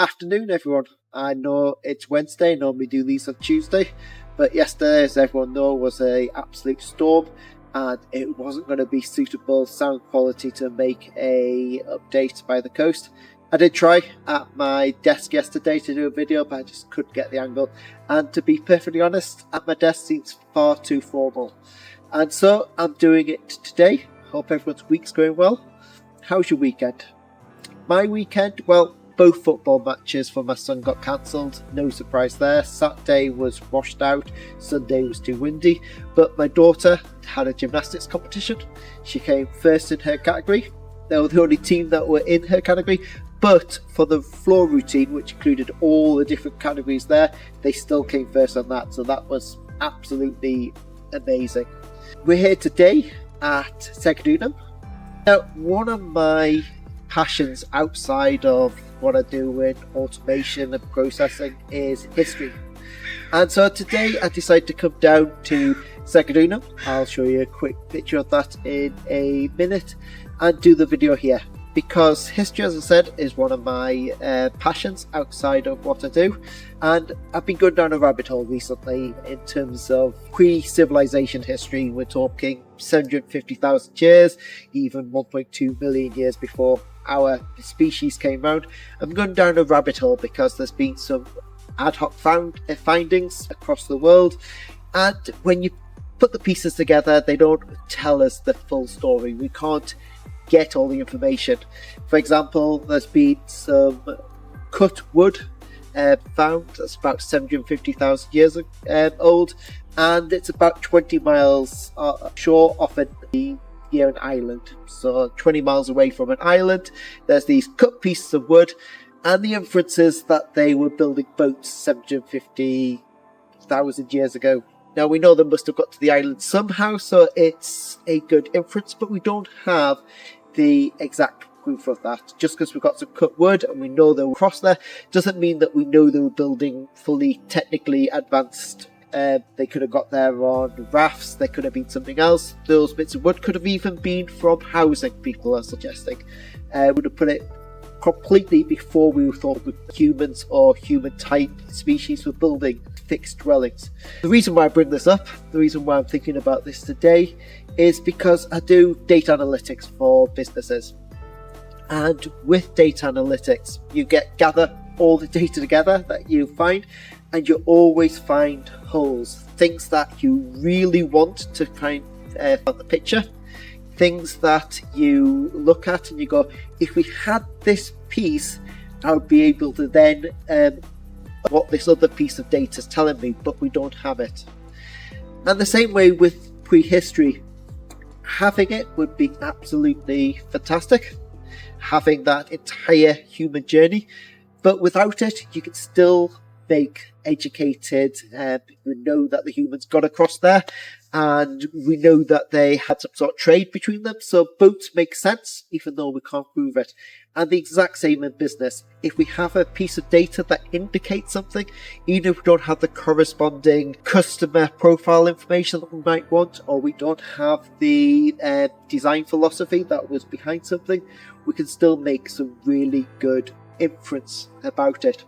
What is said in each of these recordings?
Afternoon, everyone. I know it's Wednesday, normally do these on Tuesday, but yesterday, as everyone knows, was an absolute storm, and it wasn't going to be suitable sound quality to make a update by the coast. I did try at my desk yesterday to do a video, but I just couldn't get the angle, and to be perfectly honest, at my desk seems far too formal. And so I'm doing it today. Hope everyone's week's going well. How's your weekend? My weekend, well, both football matches for my son got cancelled, no surprise there. Saturday was washed out, Sunday was too windy, but my daughter had a gymnastics competition. She came first in her category. They were the only team that were in her category, but for the floor routine, which included all the different categories there, they still came first on that, so that was absolutely amazing. We're here today at Segedunum. Now, one of my passions outside of what I do with automation and processing is history. And so today I decided to come down to Segedunum. I'll show you a quick picture of that in a minute and do the video here. Because history, as I said, is one of my passions outside of what I do. And I've been going down a rabbit hole recently in terms of pre-civilization history. We're talking 750,000 years, even 1.2 million years before our species came around. I'm going down a rabbit hole because there's been some ad hoc findings across the world. And when you put the pieces together, they don't tell us the full story. We can't get all the information. For example, there's been some cut wood found that's about 750,000 years old, and it's about 20 miles shore off near an island. So 20 miles away from an island, there's these cut pieces of wood, and the inference is that they were building boats 750,000 years ago. Now, we know they must have got to the island somehow, so it's a good inference, but we don't have the exact proof of that. Just because we've got some cut wood and we know they were across there doesn't mean that we know they were building fully technically advanced. They could have got there on rafts, they could have been something else. Those bits of wood could have even been from housing, people are suggesting. Would have put it completely before we thought humans or human type species were building fixed dwellings. The reason why I bring this up, the reason why I'm thinking about this today, is because I do data analytics for businesses. And with data analytics, you gather all the data together that you find, and you always find holes, things that you really want to find from the picture, things that you look at and you go, if we had this piece, I would be able to then what this other piece of data is telling me, but we don't have it. And the same way with prehistory, having it would be absolutely fantastic, having that entire human journey, but without it, you can still make educated, we know that the humans got across there, and we know that they had some sort of trade between them, so boats make sense, even though we can't prove it. And the exact same in business. If we have a piece of data that indicates something, even if we don't have the corresponding customer profile information that we might want, or we don't have the design philosophy that was behind something, we can still make some really good inference about it.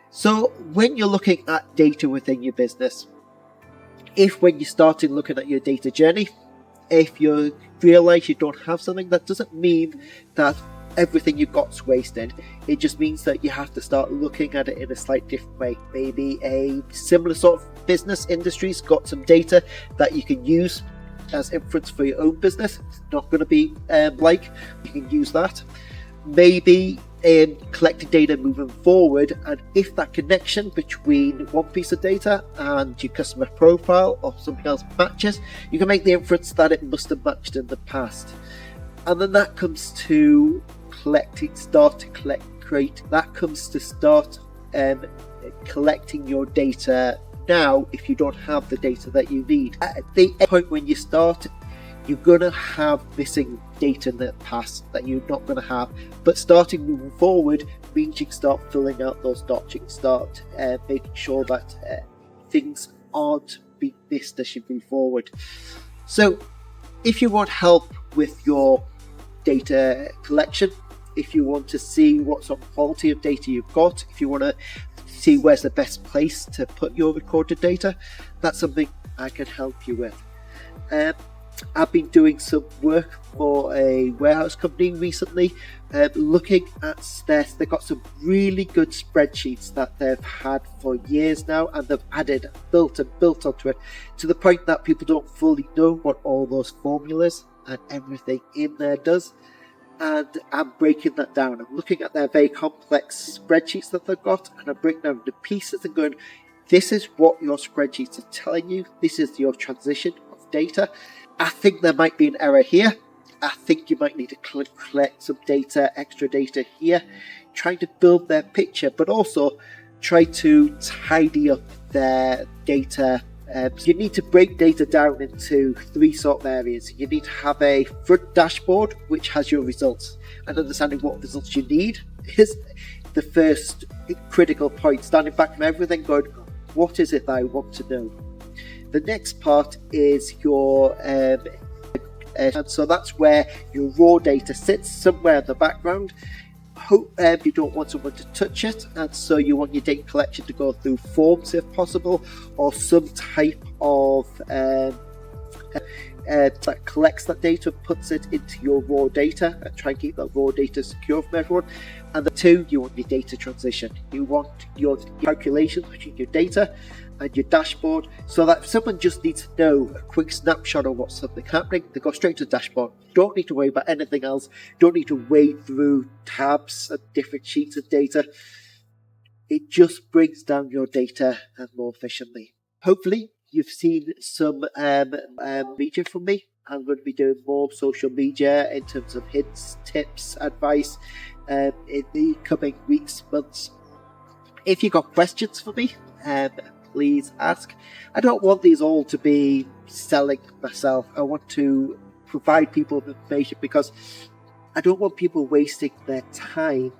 So when you're looking at data within your business, if when you're starting looking at your data journey, if you realize you don't have something, that doesn't mean that everything you've got's wasted. It just means that you have to start looking at it in a slightly different way. Maybe a similar sort of business industry's got some data that you can use as inference for your own business. It's not going to be you can use that. Maybe collecting data moving forward, and if that connection between one piece of data and your customer profile or something else matches, you can make the inference that it must have matched in the past. And then that comes to collecting your data now if you don't have the data that you need. At the point when you start, you're going to have missing data in the past that you're not going to have, but starting moving forward means you can start filling out those dots. You can start making sure that things aren't being missed as you move forward. So if you want help with your data collection, if you want to see what sort of quality of data you've got, if you want to see where's the best place to put your recorded data, that's something I can help you with. I've been doing some work for a warehouse company recently, looking at this. They've got some really good spreadsheets that they've had for years now, and they've added, built onto it, to the point that people don't fully know what all those formulas and everything in there does. And I'm breaking that down. I'm looking at their very complex spreadsheets that they've got, and I'm breaking down the pieces and going, this is what your spreadsheets are telling you. This is your transition of data. I think there might be an error here. I think you might need to collect some data, extra data here, trying to build their picture, but also try to tidy up their data. You need to break data down into three sort of areas. You need to have a front dashboard which has your results, and understanding what results you need is the first critical point. Standing back from everything, going, what is it that I want to know? The next part is your and so that's where your raw data sits, somewhere in the background. You don't want someone to touch it, and so you want your data collection to go through forms if possible, or some type of that collects that data, puts it into your raw data, and try and keep that raw data secure from everyone. And the two, you want your data transition. You want your calculations between your data and your dashboard, so that if someone just needs to know a quick snapshot of what's something happening, they go straight to the dashboard. Don't need to worry about anything else. Don't need to wade through tabs and different sheets of data. It just brings down your data more efficiently. Hopefully you've seen some media from me. I'm going to be doing more social media in terms of hints, tips, advice in the coming weeks, months. If you've got questions for me, please ask. I don't want these all to be selling myself. I want to provide people with information because I don't want people wasting their time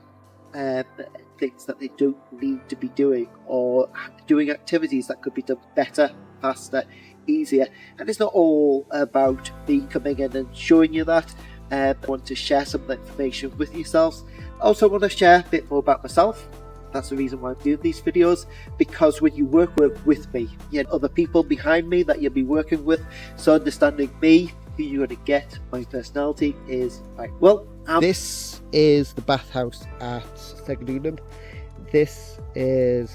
things that they don't need to be doing, or doing activities that could be done better, faster, easier. And it's not all about me coming in and showing you that. I want to share some of the information with yourselves. I also want to share a bit more about myself. That's the reason why I'm doing these videos, because when you work with me, you have other people behind me that you'll be working with, so understanding me, who you're going to get, my personality is right. Well, this is the bathhouse at Segedunum. This is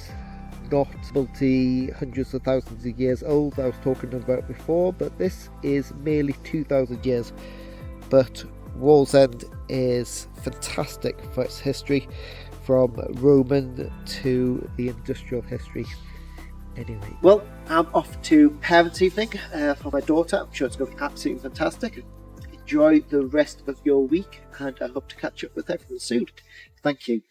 not hundreds of thousands of years old that I was talking about before, but this is merely 2,000 years. But Wallsend is fantastic for its history, from Roman to the industrial history. Anyway, well, I'm off to parents' evening for my daughter. I'm sure it's going to be absolutely fantastic. Enjoy the rest of your week, and I hope to catch up with everyone soon. Thank you.